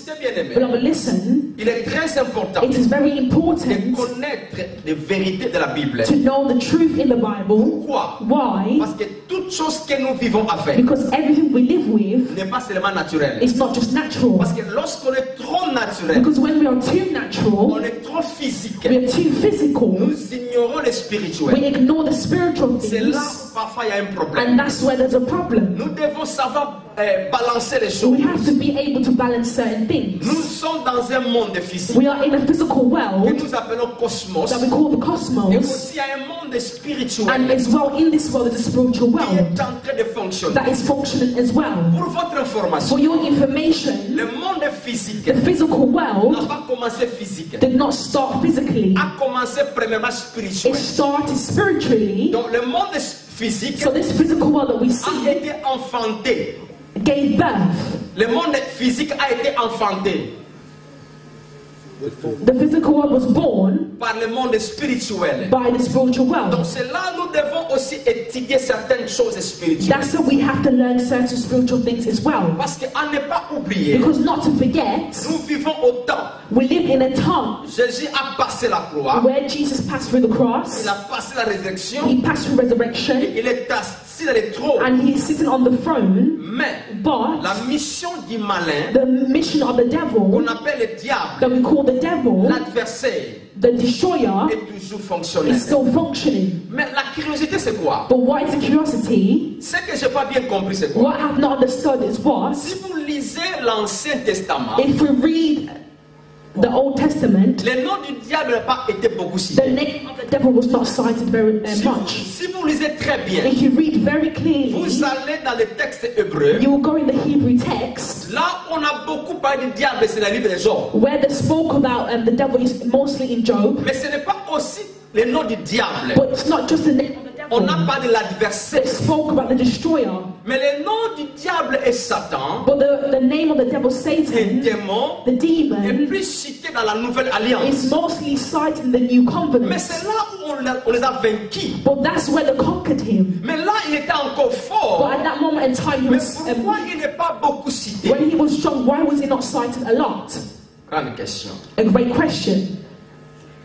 Écoutez bien aimé. Beloved, listen. Il est très important It is very important de connaître les vérités de la Bible. to know the truth in the Bible. Pourquoi? Why? Parce que toute chose que nous vivons avec Because everything we live with n'est pas seulement naturel. is not just natural. Parce que lorsqu'on est trop naturel, Because when we are too natural, on est trop physique, we are too physical, nous ignorons les we spirituels. ignore the spiritual C'est là things, où parfois il y a un problème. and that's where there's a problem. Nous devons savoir balancer les We choses. have to be able to balance certain things. Nous sommes dans un monde physique We are in a physical que world nous appelons cosmos. that we call the Et cosmos, aussi il y a un monde spirituel and as well in this world is a spiritual qui world est en train de fonctionner. that is functioning as well. Pour votre For information, your information, le monde physique the physical n'a world pas commencé physique, did not start physically. a commencé premièrement It spirituel. started spiritually. Donc le monde physique So this physical world that we a see été enfanté. gave birth. Le monde physique a été enfanté The physical world was born par le monde spirituel. by the spiritual Donc world. c'est là où nous devons aussi étudier certaines choses spirituelles. That's why we have to learn certain spiritual things as well. Parce qu'à ne pas oublier, Because not to forget, nous vivons au temps. we live in a time Jésus a passé la croix, where Jesus passed through the cross, il a passé la résurrection, he passed through resurrection, et il est assis dans le trône. and he is sitting on the throne. Mais But la mission du malin, the mission of the devil, qu'on appelle le diable, that we call the devil, l'adversaire, the destroyer, est toujours fonctionnel. is still functioning. Mais la curiosité, c'est quoi? But what is the curiosity? Ce que je n'ai pas bien compris, c'est quoi? What I have not understood is what? Si vous lisez l'Ancien Testament, If we read the Old Testament, le nom du diable n'a pas été beaucoup the cité. name of the devil was not cited very much. Si vous lisez très bien, If you read very clearly, vous allez dans le texte hébreu. you will go in the Hebrew text Là, on a beaucoup parlé du diable, c'est dans le livre de Job. where they spoke about the devil is mostly in Job, Mais ce n'est pas aussi le nom du diable. but it's not just the name of the On devil. n'a pas de l'adversaire. They spoke about the destroyer, Mais le nom du diable est Satan, but the name of the devil, un Satan, démon, the est demon, plus cité dans la Nouvelle Alliance. is mostly cited in the New Mais Covenant. c'est là où on les a vaincus. But that's where they conquered him. Mais là, il était encore But fort. at that moment in time, he Mais was, pourquoi il n'est pas beaucoup cité? when he was strong, why was he not cited a lot? Grande question. A great question.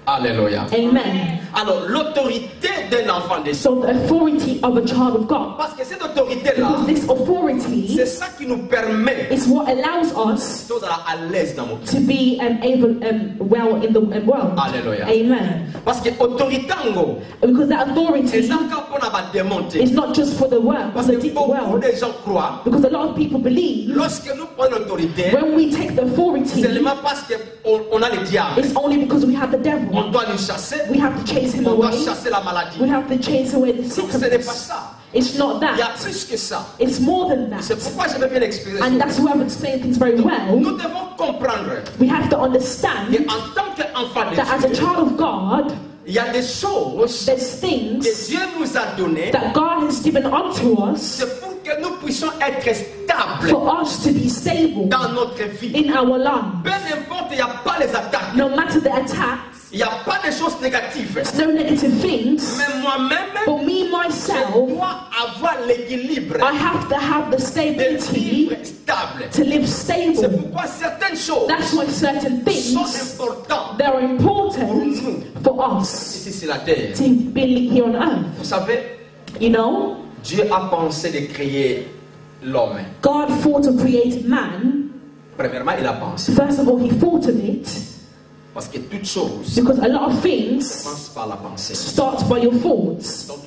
Alléluia. Amen. Alors, l'autorité d'un enfant de Dieu. So the authority of a child of God, Parce que cette autorité-là, because this authority c'est ça qui nous permet is what allows us d'être à l'aise dans notre vie. to be able well in the world. Alléluia. Amen. Parce que autorité en gros, Because that c'est authority ça qu'on a démonté. is not just for the world, Parce for the que deep beaucoup world. de gens croient, Because a lot of people believe lorsque nous prenons l'autorité, when we take the authority, seulement parce qu'on a le diable. it's only because we have the devil. On doit lui chasser, We have to chase him on doit away. chasser la maladie. We have to chase away the Donc ce n'est pas sickness. ça. It's not Il y a that. plus que ça. It's more than C'est that. pourquoi je vais bien expliquer And ça. that's why I've explained things very well. Nous devons comprendre We have to understand qu'en tant qu'enfant that as a de Dieu, child of God, il y a des choses there's que things Dieu nous a données. that God has given unto us C'est pour que nous puissions être stables for us to be stable dans notre vie. in our life. Peu importe, il n'y a pas les attaques. No matter the attacks, Il n'y a pas de choses négatives. no negative things, Mais moi-même, but me, je myself, dois avoir l'équilibre I have to have the de stability vivre stable. to live C'est stable. pourquoi certaines choses That's why certain sont things, importantes they're important for us ici sur la terre. to be here on earth. Vous savez, You know, Dieu a pensé de créer l'homme. God thought of creating man. Premièrement, il a pensé. First of all, he thought of it Parce que toute chose because a lot of things commence par la pensée. start by your thoughts. Donc,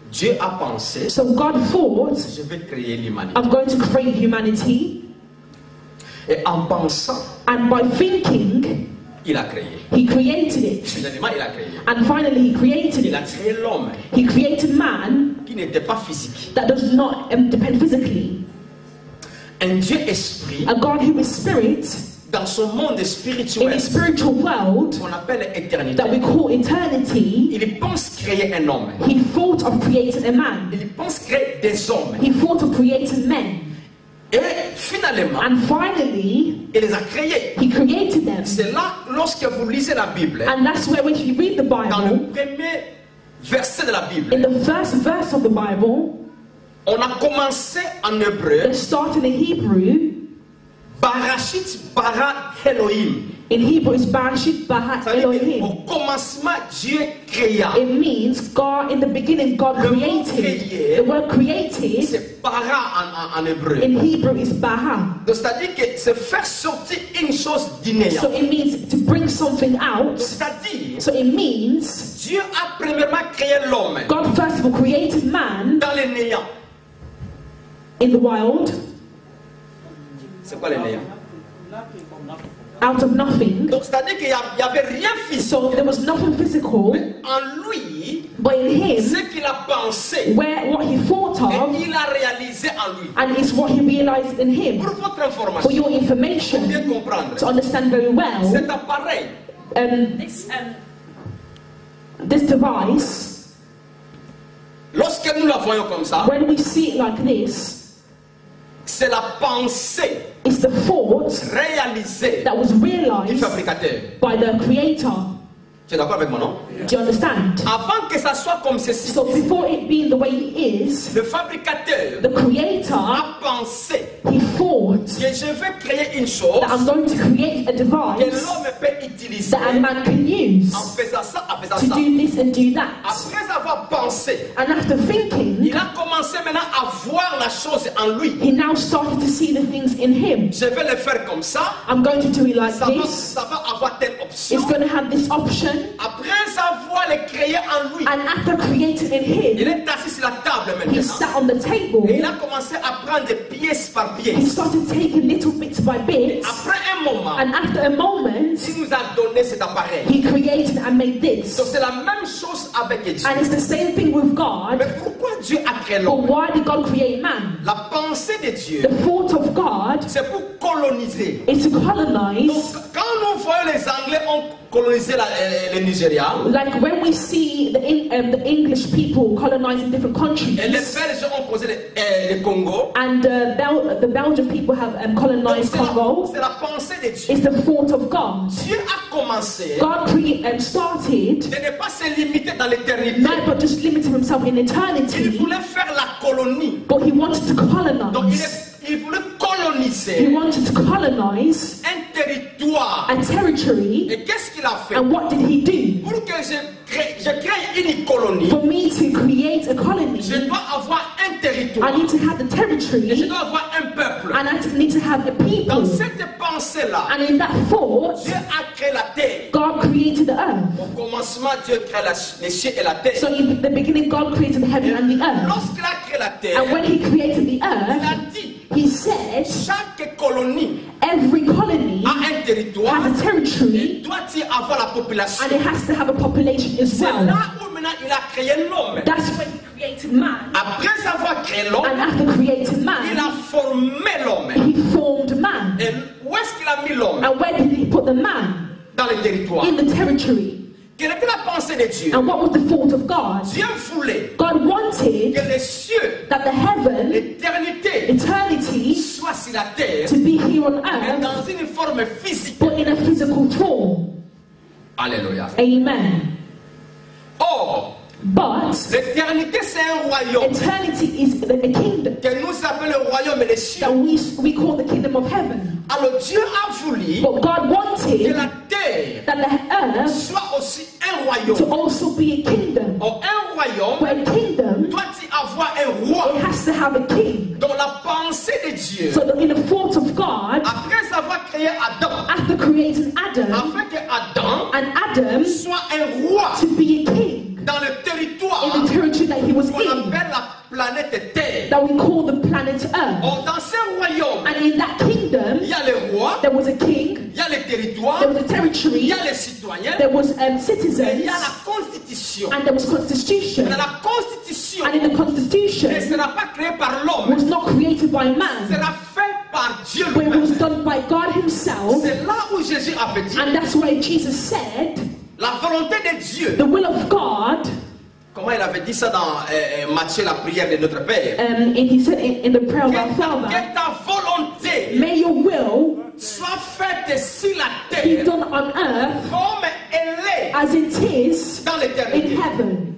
Dieu a pensé, So God thought, je vais créer l'humanité. I'm going to create humanity, Et en pensant, and by thinking, il a créé. he created it. Finalement, il a créé. And finally, he created Il a it. créé l'homme He created man qui n'était pas physique. that does not depend physically. Un Dieu esprit, A God who is spirit dans son monde in spirituel, a spiritual world qu'on appelle éternité, that we call eternity. il pense créer un homme. He thought of creating a man. Il pense créer des hommes. He thought of creating men. Et finalement, And finally, il les a créés. he created them. C'est là, lorsque vous lisez la Bible, And that's where when you read the dans le Bible, premier verset de la Bible, in the first verse of the Bible, on a commencé en hébreu they start in the Hebrew. Barachit bara Elohim. In Hebrew, it's Barashit Bahat Ça veut dire Elohim. qu'au commencement, Dieu créa. It means God, in the beginning, God Le mot created. créer, The word created c'est bara en hébreu. in Hebrew is Baha. Donc c'est-à-dire que c'est faire sortir une chose du néant. So it means to bring something out. C'est-à-dire, So it means Dieu a premièrement créé l'homme God first of all created man dans le néant. in the wild C'est quoi le néant? out of nothing. Donc c'est-à-dire qu'il n'y avait rien physique. So there was nothing physical, En lui, but in him, ce qu'il a pensé what he thought of, et il a réalisé en lui. and it's what he realized in him. Pour votre For information, your pour information, bien comprendre, to understand very well, cet appareil, this device, lorsque nous la voyons comme ça, when we see it like this, c'est la pensée it's the thought réalisée that was du realized fabricateur. by the creator. Tu es d'accord avec moi, non? Do you understand? Avant que ça soit comme ceci, So before it being the way it is, le fabricateur the creator, a pensé he thought que je vais créer une chose that I'm going to create a que device l'homme peut utiliser that a man can use en faisant ça, en faisant to ça. do this and do that. Après avoir pensé, And after thinking, il a commencé maintenant à voir la chose en lui. he now started to see the things in him. Je vais le faire comme ça, I'm going to do it like ça va this. avoir telle option. It's going to have this option. Après avoir le créé en lui, And after creating in il him, est assis sur la table he maintenant. sat on the table. Et il a commencé à prendre pièce par He pièce. started taking little bits by bits. Après un moment, And after a moment, il nous a donné cet appareil. he created and made this. Donc c'est la même chose avec Dieu. And it's the same thing with God. Mais pourquoi Dieu a créé But l'homme? why did God create man? La pensée de Dieu, The thought of God c'est pour coloniser. is to Donc colonize. quand nous voyons les Anglais ont colonisé le Nigeria, Like when we see the English people colonizing different et countries, les Belges ont colonisé le Congo, and the Belgian people have donc colonized Congo, c'est la pensée de Dieu. it's the thought of God. Dieu a commencé God started de ne pas se limiter dans l'éternité. not but just limiting himself in Il eternity, voulait faire la colonie. but he wanted to Donc colonize. il voulait He coloniser wanted to colonize un territoire. a territory. Et qu'est-ce qu'il a fait? And what did he do? Pour que je crée une colonie, For me to create a colony, je dois avoir un territoire. I need to have the Et je territory, dois avoir un peuple. and I need to have a Dans people. cette pensée-là, And in that thought, Dieu a créé la terre. God created the earth. Au commencement, Dieu crée les cieux et la terre. So in the beginning, God created the heaven and the earth. Lorsqu'il a créé la terre, And when he created the il a earth, dit he said, chaque colonie every colony a un territoire. has a territory, Il doit y avoir la population. and it has to have a population as C'est well. là où maintenant il a créé l'homme. That's when he created man. Après avoir créé l'homme, And after creating il man, a formé l'homme. he formed man. Et où est-ce qu'il a mis l'homme? And where did he put the man? Dans le territoire. In the territory. Quelle était la pensée de Dieu? And what was the thought of God? Dieu voulait God wanted que les cieux, that the heaven, l'éternité, eternity, soient sur la terre, to be here on mais earth, dans une forme physique. but in a physical form. Alléluia. Amen. Or, But l'éternité c'est un royaume eternity is a kingdom que nous appelons le royaume des cieux. that we call the kingdom of heaven. Alors Dieu a voulu But God que wanted la terre that the earth soit aussi un to royaume. also be a kingdom. Or, un royaume But a kingdom, doit y avoir un roi. it has to have a king. Dans la pensée de Dieu, So that in the thought of God, après avoir créé Adam, after creating Adam, afin que Adam and Adam soit un roi to be a king dans le territoire in the territory that he was qu'on in, appelle la planète Terre. that we call the planet Earth. Or, dans ce royaume, And in that kingdom, il y a le roi, there was a king, il y a le territoire, there was a il territory, y a les citoyens, there was et il citizens, y a la constitution. and there was constitution. Dans la constitution, And in the ne constitution, sera pas créée par l'homme, was not created by man, sera fait par Dieu but it was lui-même. done by God himself. C'est là où Jésus avait dit, And that's why Jesus said, la volonté de Dieu. the will of God, Comment il avait dit ça dans Matthieu, la prière de notre Père? and he said in the prayer of our Father, Que ta volonté may your will soit faite sur la be terre done on earth comme elle est as it is dans in l'éternité. heaven.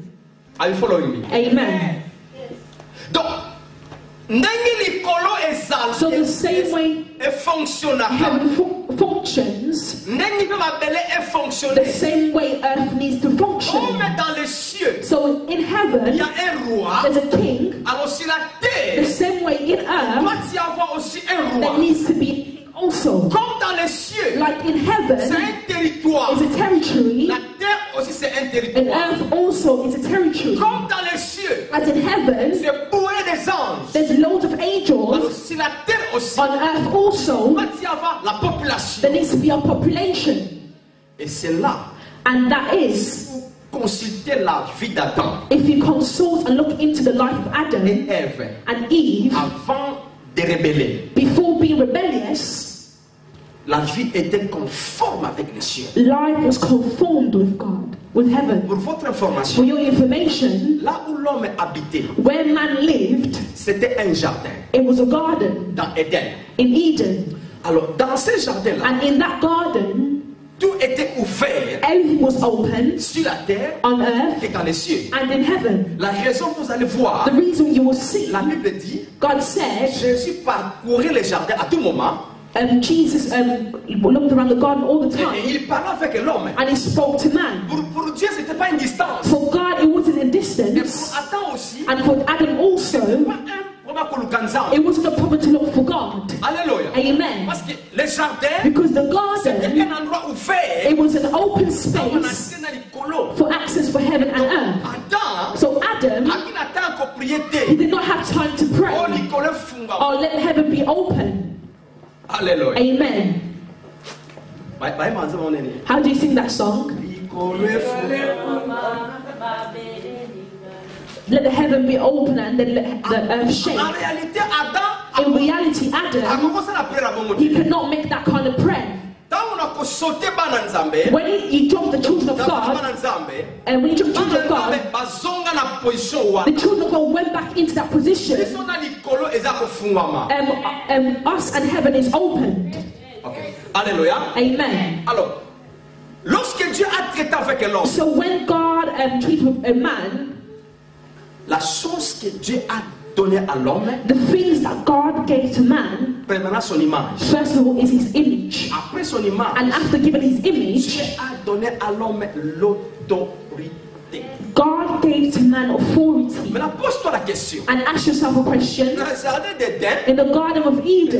Are you following me? Amen. Donc, So the same way heaven functions, the same way earth needs to function. So in heaven, there's a king. The same way in earth, there needs to be also. Like in heaven, is a territory. And earth also is a territory. As in heaven, there's loads of angels. On earth also, there needs to be a population. And that is, if you consult and look into the life of Adam and Eve, before being rebellious, la vie était conforme avec les cieux. Life was conformed with God, with heaven. Pour votre information, for your information, là où l'homme habitait, where man lived, c'était un jardin. It was a garden. Dans Éden. In Eden. Alors dans ce jardin-là, and in that garden, tout était ouvert. Everything was open. Sur la terre. On earth. Et dans les cieux. And in heaven. La raison vous allez voir. The reason you will see. La Bible dit. God said. Jésus parcourait les jardins à tout moment. Jesus looked around the garden all the time. Et il parlait avec l'homme. And he spoke to man. Pour Dieu, c'était pas une distance. For God, it wasn't a distance. Et pour Adam aussi. And for Adam also. It wasn't a problem to look for God. Alléluia. Amen. Parce que le jardin, because the garden, un endroit ouvert, it was an open space for access for heaven and earth. Adam, so Adam, he did not have time to pray. Or let heaven be open. Hallelujah. Amen. How do you sing that song? Let the heaven be open and then let the earth shake. In reality, Adam, he could not make that kind of prayer. When he jumped the children of God, and when he jumped the children of God, the children of God went back into that position. Us and heaven is opened. Okay. Alléluia. Amen. Alors, lorsque Dieu a traité avec l'homme, so when God treated with a man, la chose que Dieu a donné à l'homme, the things that God gave to man, premièrement son image. First of all is his image. Après son image, and after giving his image, Dieu a donné à l'homme l'autorité. God gave to man authority. Maintenant, pose-toi la question. And ask yourself a question. In the Garden of Eden,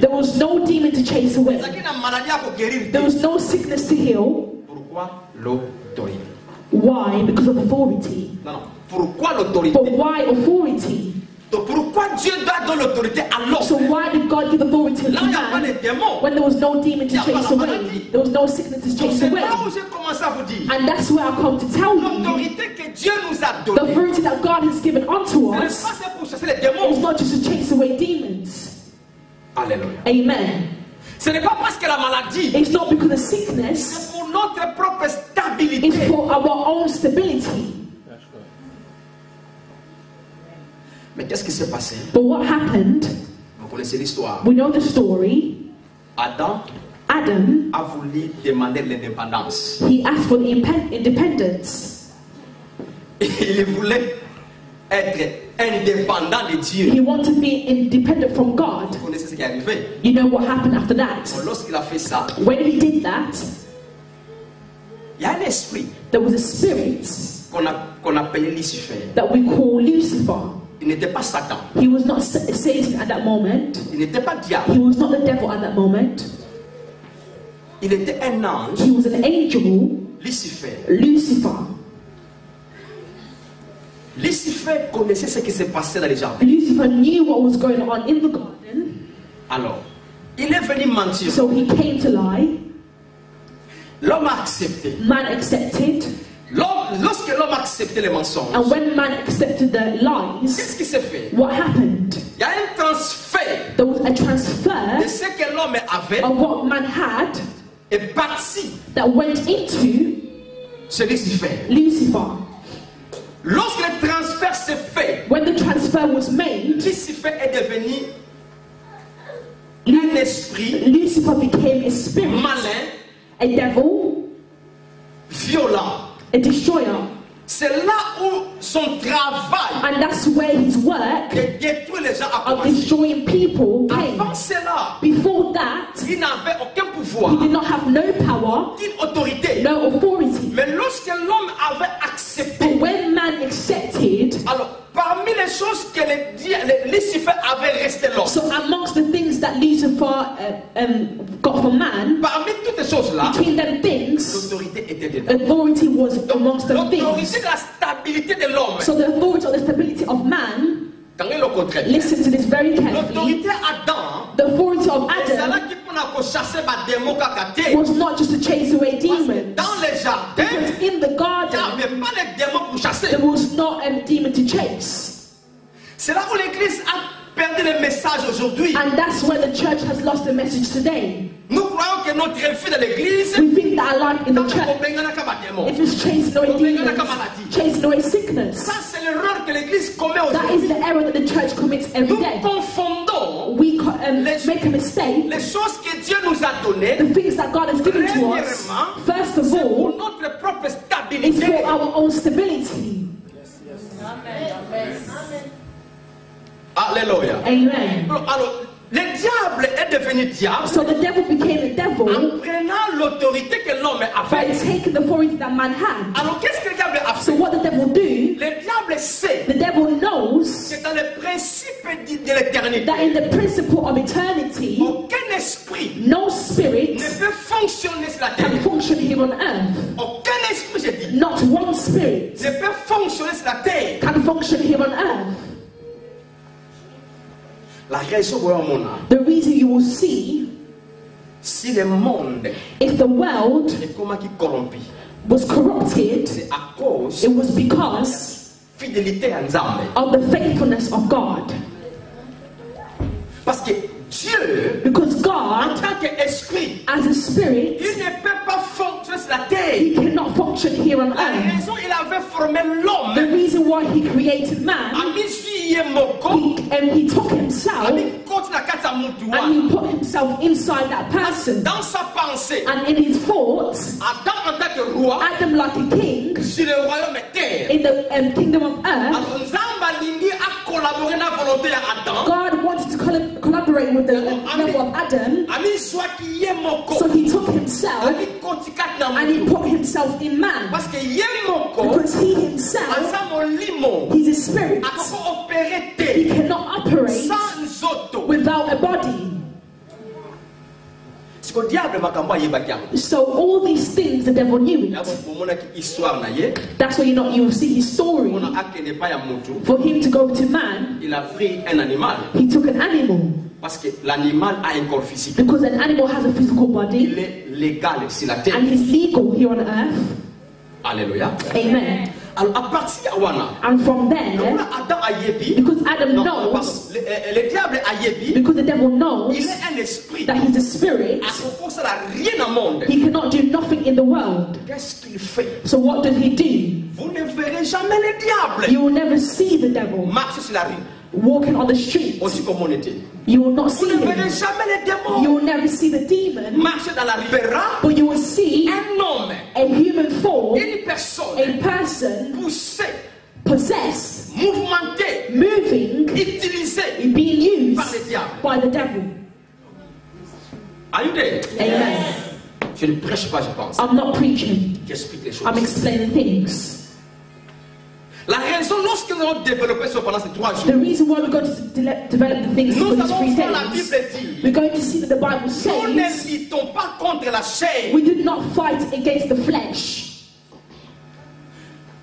there was no demon to chase away. There was no sickness to heal. Pourquoi l'autorité? Why? Because of authority. Non. Pourquoi l'autorité? But why authority? Donc pourquoi Dieu doit donner l'autorité à l'homme? So why did God give authority to man when there was no demon to chase away? There was no sickness to chase away. And that's where I come to tell you the authority that God has given unto us is not just to chase away demons. Alléluia. Amen. Ce n'est pas parce que la maladie, it's not because of sickness, c'est pour notre propre stabilité. It's for our own stability. Mais qu'est-ce qui s'est passé? But what happened? Vous connaissez l'histoire. We know the story. Adam a voulu demander l'indépendance. He asked for independence. Il voulait être indépendant de Dieu. He wanted to be independent from God. Vous connaissez ce qui est arrivé? You know what happened after that? Lorsqu'il a fait ça, when he did that, il y a un esprit. There was a spirit qu'on appelait Lucifer. That we call Lucifer. Il n'était pas Satan. He was not Satan at that moment. Il n'était pas diable. He was not the devil at that moment. Il était un ange. He was an angel. Lucifer. Lucifer connaissait ce qui se passait dans les jardins. Lucifer knew what was going on in the garden. Alors, il est venu mentir. So he came to lie. L'homme a accepté. Man accepted. Lorsque l'homme a accepté les mensonges, and when man accepted the lies, qu'est-ce qui s'est fait? What happened? Il y a un transfert. There was a transfer de ce que l'homme avait of what man had est parti that went into Lucifer. Lorsque le transfert s'est fait, when the transfer was made, Lucifer est devenu un esprit. Lucifer became a spirit, malin, a devil, violent. A destroyer. C'est là où son travail, and that's where his work de détruire les gens a of commencé. destroying people came. Avant cela, Before that, il n'avait aucun pouvoir, he did not have no power, aucune autorité. no authority. Mais lorsque l'homme avait accepté, But when man accepted, alors parmi les choses que Lucifer avait resté l'homme, so amongst the things that Lucifer got from man, parmi toutes ces choses-là, between them things, l'autorité était dedans. authority was amongst the things. L'autorité de la stabilité de l'homme. So the authority or the stability of man, listen to this very carefully. L'autorité Adam, the authority of c'est Adam là qui peut chasser ma démon kakate. was not just to chase away demons. Dans les jardins, Because in the il n'y garden, avait pas de démons pour chasser. there was not a demon to chase. C'est là où l'église a perdu le message aujourd'hui. And that's where the church has lost the message today. Nous croyons que notre vie dans l'église, We think that our life in the church, it is chasing away demons, chasing away sickness. ça c'est l'erreur que l'église commet That is aujourd'hui. the error that the church commits every Nous day. confondons We make a mistake. les choses que Dieu nous a données The things that God has given to us, first of pour all, notre propre is stabilité. for our own stability. Alléluia. Amen. Alors, le diable est devenu diable So the devil became a devil en prenant l'autorité que l'homme by avait. taking the authority that man had. Alors, qu'est-ce que le diable a So fait? what the devil do, Le diable sait the devil knows que dans le principe de l'éternité, that in the principle of eternity, aucun esprit no spirit ne peut fonctionner sur la can terre. function here on earth. Aucun esprit, je dis, Not one spirit ne peut fonctionner sur la terre. can function here on earth. La raison pour mon âme, The reason you will see, si le monde if the world est comment qui corrompu, was corrupted, c'est à cause it was because fidélité à Nzambe. of the faithfulness of God. Parce que Dieu, Because en God, tant qu'esprit, as a spirit, il ne peut pas fonctionner sur la terre. he cannot function here on La earth. raison, il avait formé l'homme. The reason why he created man, he took himself and he put himself inside that person. Dans sa pensée, And in his thoughts, Adam en tant que roi, Adam like a king sur le royaume terre. in the kingdom of earth, Alors Nzambe alingi a collaboré na volonté ya Adam. God wanted to collaborate with the level of Adam. Ami soit qui est moko. So he took himself Ami kontikat na and he mutu. put himself in man. Parce que yé moko, Because he himself, ensemble limo, he's a spirit. akoko opéré He te, cannot operate sans nzoto. without a body. Siko diable makambo ayebaki yango. So all these things the devil knew it. Yabo pomona ki histoire na ye, That's why you will see his story. on a akende pa ya mutu. For him to go to man, Il a pris un animal. he took an animal. Parce que l'animal a un corps physique. Because an animal has a physical Il body est légal sur la terre. and he's legal here on earth. Alléluia. Amen. Alors à partir de Wana, And from there, Adam a yebi. because Adam Non, knows, pardon. Le diable a yebi. because the devil knows Il est un esprit. that he's a spirit, À son corps, ça n'a rien au monde. he cannot do nothing in the world. Qu'est-ce qu'il fait? So what does he do? Vous ne verrez jamais le diable You will never see the devil marcher sur la rue. walking on the street. Aussi comme on était. You will not Vous see ne verrez him. jamais le démon You will never see the demon, marcher dans la rue. Verra but you will see un homme, a human form, une personne a person poussée, possessed, mouvementée, moving, utilisée being used par le diable. by the devil. Are you there? Amen. Je ne prêche pas, je pense. I'm not preaching. J'explique les choses. I'm explaining things. La raison, lorsque nous avons développé ça pendant ces 3 jours, The reason why we're going to develop the things nous for these allons 3 voir la days, Bible dit, we're going to see that the Bible nous ne says luttons pas contre la chair. we do not fight against the flesh.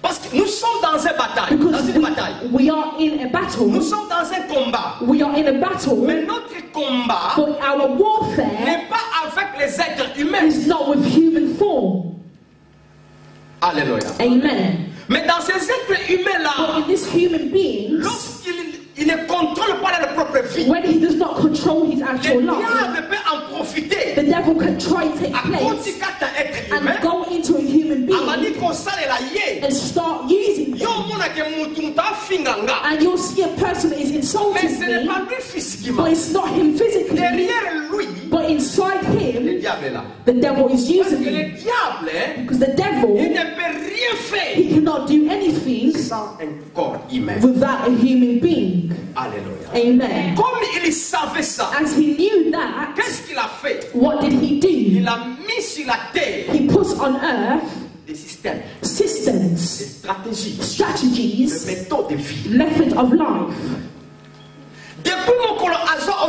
Parce que nous sommes dans une bataille. Dans Because une bataille. we are in a battle. Nous sommes dans un combat. We are in a battle. Mais notre combat But our warfare n'est pas avec les êtres humains. is not with human form. Alléluia. Amen. Mais dans ces êtres But humains-là, in this human being, lorsqu'il ne contrôle pas leur propre vie, when he does not control his actual le life, diable peut en profiter. the devil can try to take À place cause d'un être humain, and go into a human avant being de qu'on s'allait la yé. and start using Yo them. mona ke mutu muta finganga. And you'll see a person is Mais insulting ce n'est me, pas lui physiquement. but it's not him physically, Derrière lui, but inside le him, The devil is using him. Because the devil, he cannot do anything without a human being. Alléluia. Amen. Comme il savait ça, as he knew that, qu'est-ce qu'il a fait? What did he do? Il a mis sur la terre he put on earth des systèmes, systems, des strategies, des méthodes de vie, methods of life. Depuis mon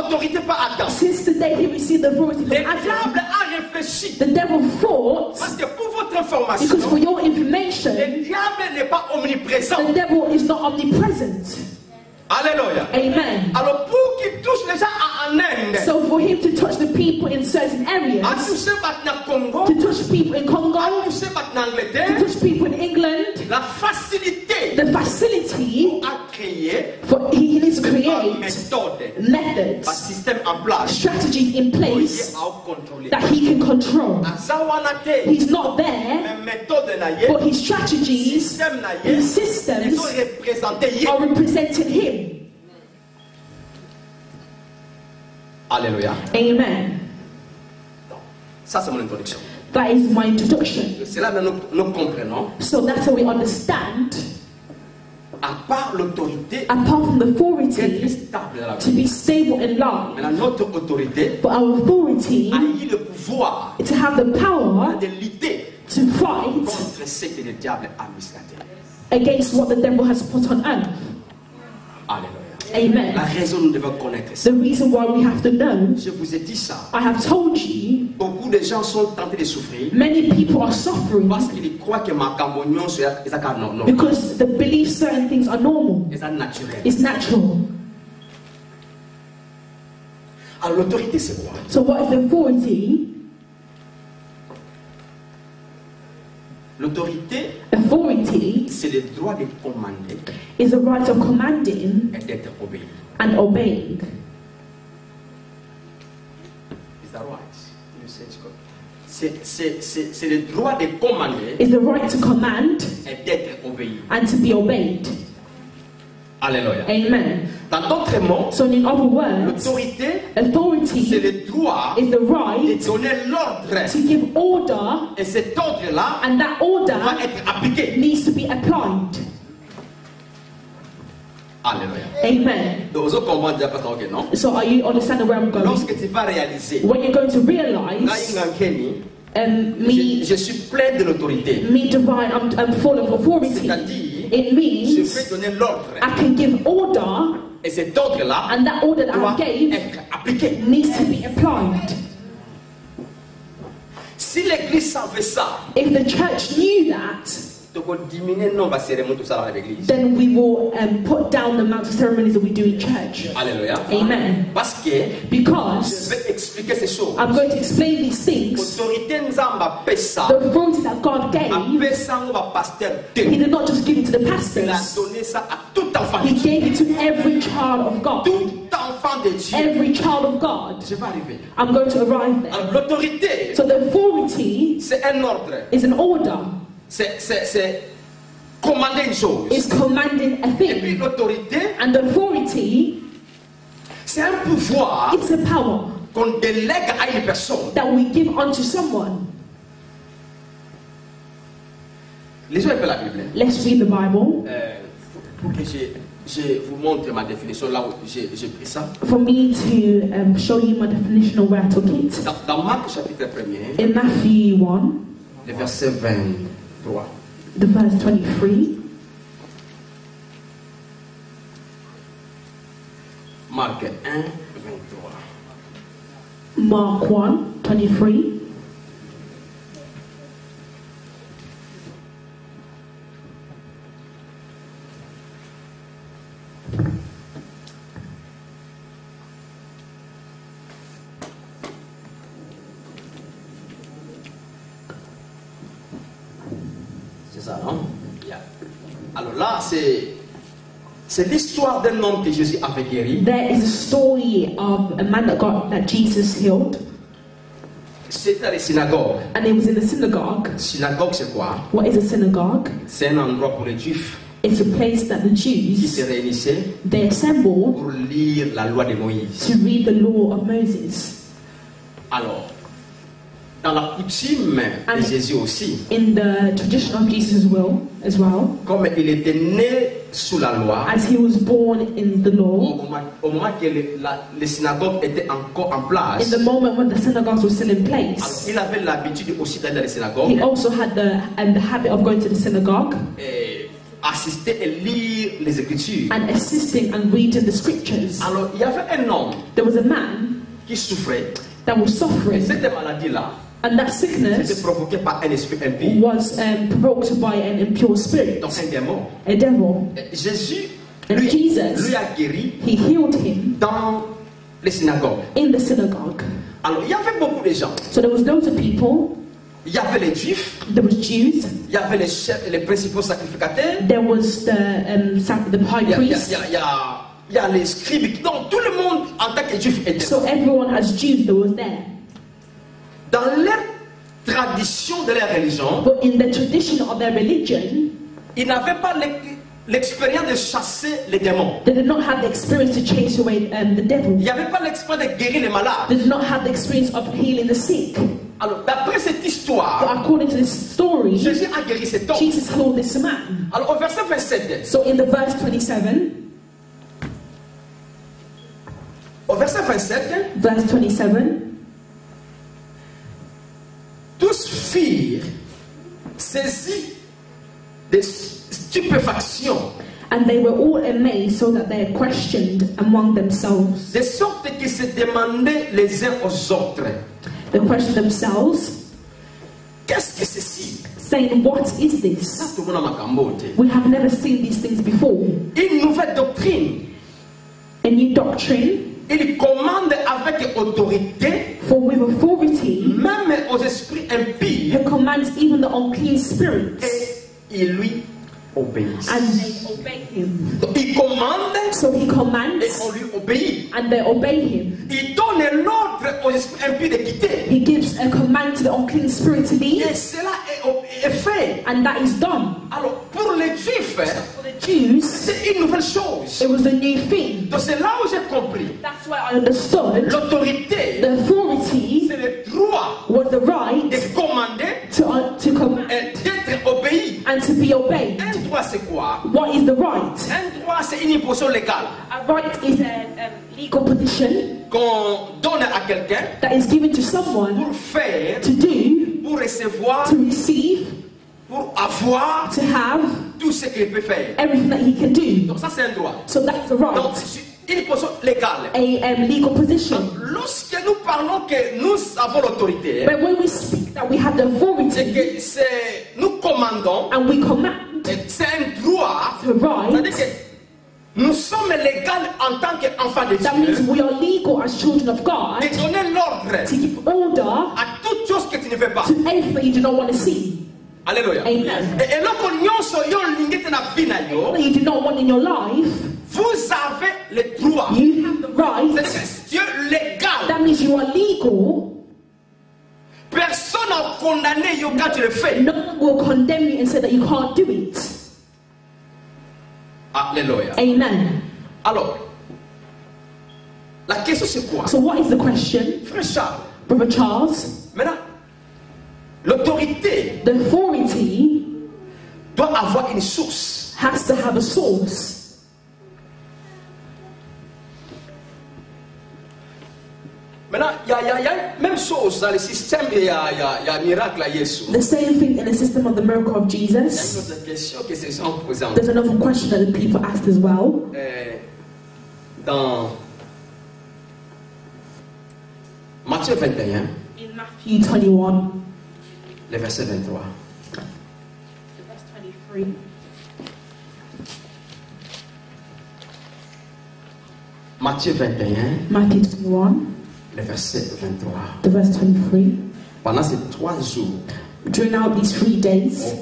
autorité par Adam, since the day he received the authority from Adam, le diable a réfléchi. The devil thought, parce que pour votre information, because for your information, le diable n'est pas omniprésent. The devil is not omnipresent. Alléluia. Amen. Alors pour qu'il touche les gens en Inde, so for him to touch the people in certain areas, to touch people in Congo, to touch people in England, la facilité, the facility for he needs to create methods, strategies in place that he can control. He's not there, but his strategies, his systems are representing him. Alléluia. Amen. Ça c'est mon introduction. That is my introduction. C'est là que nous comprenons. So that's how we understand. À part l'autorité, apart from the authority, to be stable in life. Mais notre autorité, but our authority, a eu le pouvoir, to have the power, de lutter, to fight contre ce que le diable a mis sur la terre. Against what the devil has put on earth. Alléluia. Amen. La raison nous devons connaître ça. The reason why we have to know. Je vous ai dit ça. I have told you. Beaucoup de gens sont tentés de souffrir. Many people are suffering. Parce qu'ils croient que ma cambonion c'est normal. Because they believe certain things are normal. C'est naturel. It's natural. Alors l'autorité c'est quoi? So what is the authority? L'autorité, c'est le droit de commander, is the right of commanding et d'être obéi. And obeying. Is that right? C'est le droit de commander, is the right to command, et d'être obéi. And to be obeyed. Alléluia. Amen. Dans d'autres mots, so in other words, l'autorité, c'est le droit is the right de donner l'ordre. To give order, et cet ordre-là and that order doit être appliqué. Needs to be applied. Alléluia. Amen. Donc, vous comprenez parce que non? So are you understanding where I'm going? Lorsque tu vas réaliser, when you're going to realize, je suis plein de l'autorité. Me divine, I'm full of authority. C'est-à-dire, it means je vais donner l'ordre. I can give order, et cet ordre-là and that order that I gave être appliqué. Needs to be applied. Si l'église savait ça, if the church knew that, then we will put down the amount of ceremonies that we do in church. Alléluia. Amen. Because I'm going to explain these things. The authority that God gave, He did not just give it to the pastors. He gave it to every child of God. Every child of God. I'm going to arrive there. So the authority is an order. C'est commander une chose. It's commanding a thing. Et puis l'autorité, and the authority, c'est un pouvoir, it's a power qu'on délègue à une personne. That we give unto someone. Lisons un peu la Bible. Let's read the Bible. Pour que je vous montre ma définition là où j'ai pris ça. For me to show you my definition of where I took it. Dans Marc chapitre 1er. In Matthew 1. Le verset 23. The verse 23. Marc 1, 23. Mark 1, 23. Alors là, c'est l'histoire d'un homme que Jésus avait guéri. There is a story of a man that Jesus healed. C'était à la synagogue. And it was in the synagogue. Synagogue, c'est quoi? What is a synagogue? C'est un endroit pour les Juifs. It's a place that the Jews qui se réunissaient they assemble pour lire la loi de Moïse. To read the law of Moses. Alors, dans la coutume de Jésus aussi. In the tradition of Jesus as well. Comme il était né sous la loi. As he was born in the law. Au moment que les synagogues étaient encore en place. In the moment when the synagogues were still in place. Alors, il avait l'habitude aussi d'aller dans les synagogues. He also had the habit of going to the synagogue. Assister et lire les Écritures. And assisting and reading the scriptures. Alors, il y avait un homme. There was a man qui souffrait. That was suffering. Et cette maladie-là. And that sickness par un esprit impur. Was provoked by an impure spirit. Donc un démon. A devil. Jésus lui a guéri. He healed him. Dans les synagogues. In the synagogue. Alors il y avait beaucoup de gens. So there was loads of people. Il y avait les Juifs. There was Jews. Il y avait les principaux sacrificateurs. There was the high priest. Il y a les scribes. Donc tout le monde en tant que Juif était. So everyone as Jews that was there. Dans leur tradition de leur religion, but in the tradition of their religion, ils n'avaient pas l'expérience de chasser les démons. They did not have the experience to chase away the devil. Il n'y avait pas l'expérience de guérir les malades. They did not have the experience of healing the sick. Alors, d'après cette histoire, so according to this story, Jésus a guéri cet homme. Jesus healed this man. Alors, au verset 27. So in the verse 27. Au verset 27. Verse 27. Tous firent saisis de stupéfaction. And they were all amazed, so that they questioned among themselves. De sorte qu'ils se demandaient les uns aux autres. They questioned themselves. Qu'est-ce que ceci? Saying, what is this? We have never seen these things before. Une nouvelle doctrine. A new doctrine. Il commande avec autorité. For with authority. Même aux esprits impies. He commands even the unclean spirits. Et il lui obéissent. And they obey him. Donc, il commande. So he commands. Et on lui obéit. And they obey him. Il donne l'ordre aux esprits impies de quitter. He gives a command to the unclean spirit to leave. Et cela est fait. And that is done. Alors pour les Juifs, for the Jews, c'est une nouvelle chose. It was a new thing. Donc c'est là où j'ai compris. That's why I understood. L'autorité, the authority, c'est le droit, was the right de commander, to command, et d'être obéi. And to be obeyed. Un droit c'est quoi? What is the right? Un droit c'est une position légale. A right is a legal position qu'on donne à quelqu'un that is given to someone pour faire, to do, pour recevoir, to receive, pour avoir, to have, tout ce qu'il peut faire. Everything that he can do. Donc ça c'est un droit. So that's the right. Donc une position légale. A legal position. Lorsque nous parlons que nous avons l'autorité, but when we speak that we have the authority, c'est que nous commandons, and we command, c'est un droit. Right. C'est-à-dire que nous sommes légaux en tant qu'enfants de Dieu. That means we are legal as children of God. De donner l'ordre to give order à toute chose que tu ne veux pas. To anything that you do not want to see. Alléluia. Amen. Et lorsque you do not want in your life, vous avez le droit. You have the right. C'est Dieu légal. That means you are legal. Personne n'a condamné quand tu le fais. No one will condemn you and say that you can't do it. Alléluia. Amen. Alors, la question c'est quoi? So what is the question? Frère Charles. Brother Charles. Maintenant, l'autorité, the authority, doit avoir une source. Has to have a source. Maintenant, il y a même chose dans le système, il y a miracle à Jésus. The same thing in the system of the miracle of Jesus. Il y a une autre question que ces gens posent. There's another question that the people asked as well. Dans Matthieu 21. In Matthew 21. Le verset 23. The verse 23. Matthieu 21. Matthew 21. Le verset 23. The verse 23. Pendant ces 3 jours, during out these 3 days,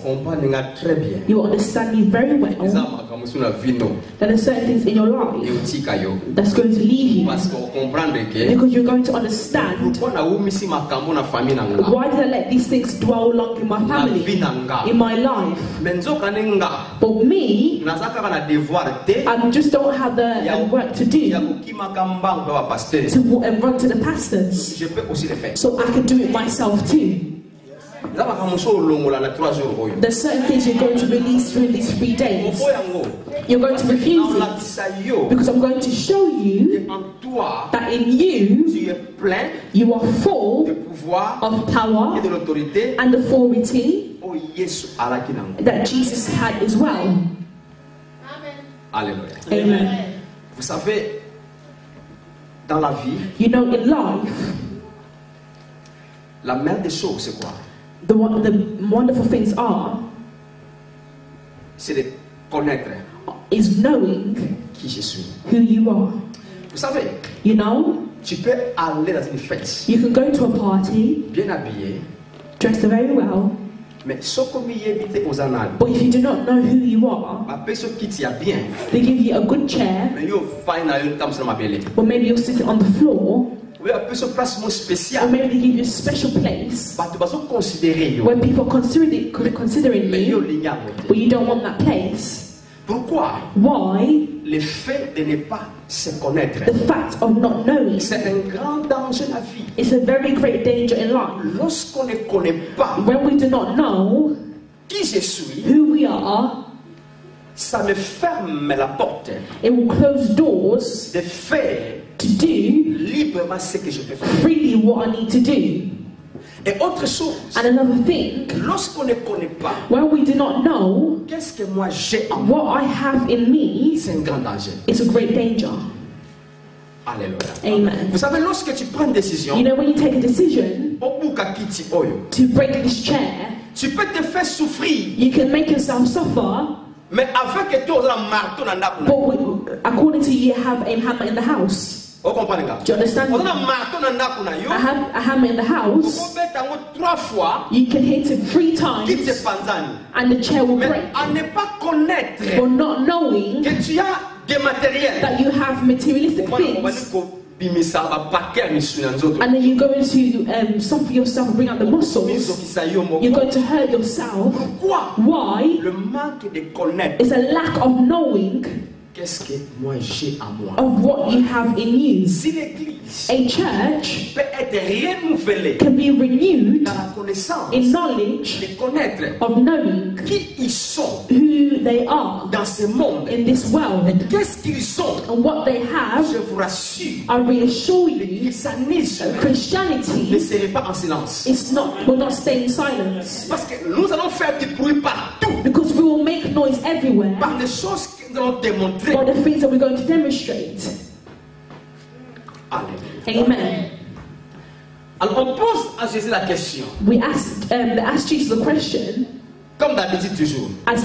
you will understand me very well that there are certain things in your life that's going to leave you, because you're going to understand why did I let these things dwell long in my family, in my life. But me, I just don't have the work to do to run to the pastors, so I can do it myself too. There's certain things you're going to release during these 3 days. You're going to refuse it, because I'm going to show you that in you, you are full of power and authority that Jesus had as well. Alléluia. Amen. Vous savez, dans la vie, you know, in life, la meilleure des choses, c'est quoi? The wonderful things are, c'est de connaître, is knowing qui je suis, who you are. Vous savez, you know, tu peux aller dans une fête, you can go to a party, bien habillé, dressed very well, mais but if you do not know who you are, they give you a good chair, or maybe you're sitting on the floor, or maybe they give you a special place where people are considering you, but you don't want that place. Pourquoi? Why? Le fait de ne pas se connaître, the fact of not knowing, c'est un grand danger dans la vie. It's a very great danger in life. Lorsqu'on ne connaît pas, when we do not know qui je suis, who we are, ça me ferme la porte. It will close doors de faire to do librement ce que je peux faire. Freely what I need to do. Et autre chose, and another thing, lorsqu'on ne connaît pas, when we do not know qu'est-ce que moi j'ai en moi, what I have in me, c'est un grand danger. It's a great danger. Alléluia. Amen. Vous savez, lorsque tu prends une décision, you know, when you take a decision to break this chair, tu peux te faire souffrir. You can make yourself suffer. Mais avec que tu as un marteau dans la but according to you, have a hammer in the house. Do you understand? I have a hammer in the house. You can hit it 3 times and the chair will break. For not knowing that you have materialistic things. And then you're going to suffer yourself, bring out the muscles. You're going to hurt yourself. Why? It's a lack of knowing of what you have in you. A church can be renewed in knowledge of knowing who they are in this world. And what they have, I reassure you, Christianity will not stay in silence. Because we will make noise everywhere for the things that we're going to demonstrate. Amen. Alors on pose à Jésus la question. They asked Jesus the question. Comme d'habitude toujours. As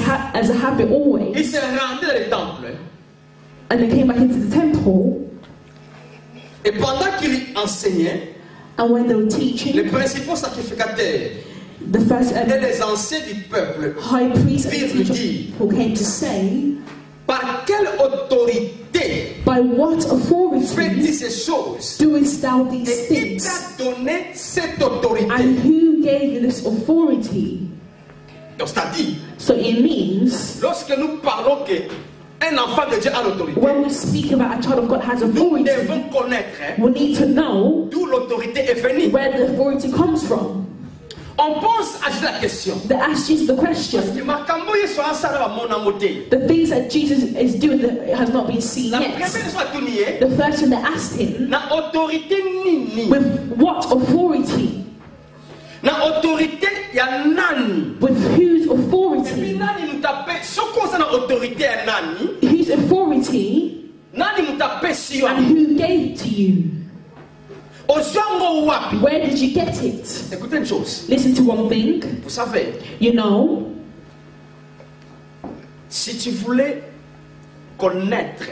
a habit always. Ils se rendaient dans le temple. And they came back into the temple. Et pendant qu'il enseignait, and when they were teaching, les principaux sacrificateurs the first et les anciens du peuple, high priests and teachers who came to say, par quelle autorité, by what authority fais-tu ces choses, doest thou these et things? qui t'a donné cette autorité? And who gave you this authority? Donc c'est-à-dire, so it means, lorsque nous parlons que un enfant de Dieu a l'autorité, when we speak about a child of God has authority, nous devons connaître, we need to know d'où l'autorité est venue. Where the authority comes from. On pose à Jésus la question. They ask Jesus the question. The things that Jesus is doing that has not been seen yet. The first one they asked him, with what authority? With whose authority? Whose authority? And who gave it to you? Where did you get it? Écoutez une chose. Listen to one thing. Vous savez, you know, si tu voulais connaître,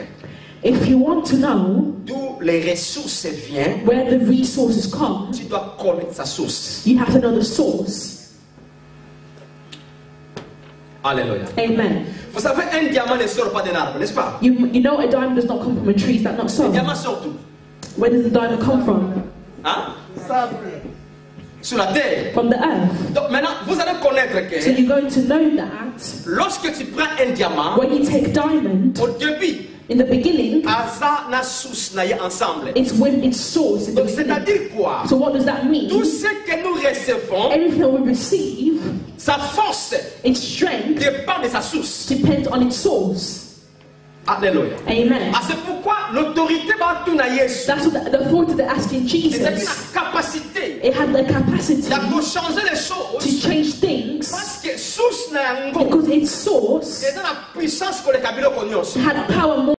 if you want to know d'où les ressources viennent, where the resources come, tu dois connaître sa source. You have to know the source. Alléluia. Amen. Vous savez, un diamant ne sort pas d'un arbre, n'est-ce pas? You know a diamond does not come from a tree, is that not so? Le diamant sort d'où? Where does the diamond come from? Hein? Sur la terre. From the earth. Donc maintenant, vous allez connaître que so you're going to know that lorsque tu prends un diamant, when you take diamond, au début, in the beginning, it's with its source. Donc c'est-à-dire quoi? So what does that mean? Tout ce que nous recevons, everything we receive, sa force, its strength, dépend de sa source. Depends on its source. Alléluia. Amen. C'est pourquoi l'autorité va tout naître. That's what the authority they're asking Jesus. C'est la capacité. It had the capacity de changer les choses. To change things. Parce que source because its source la puissance que les Kabyles connaissent. Had power more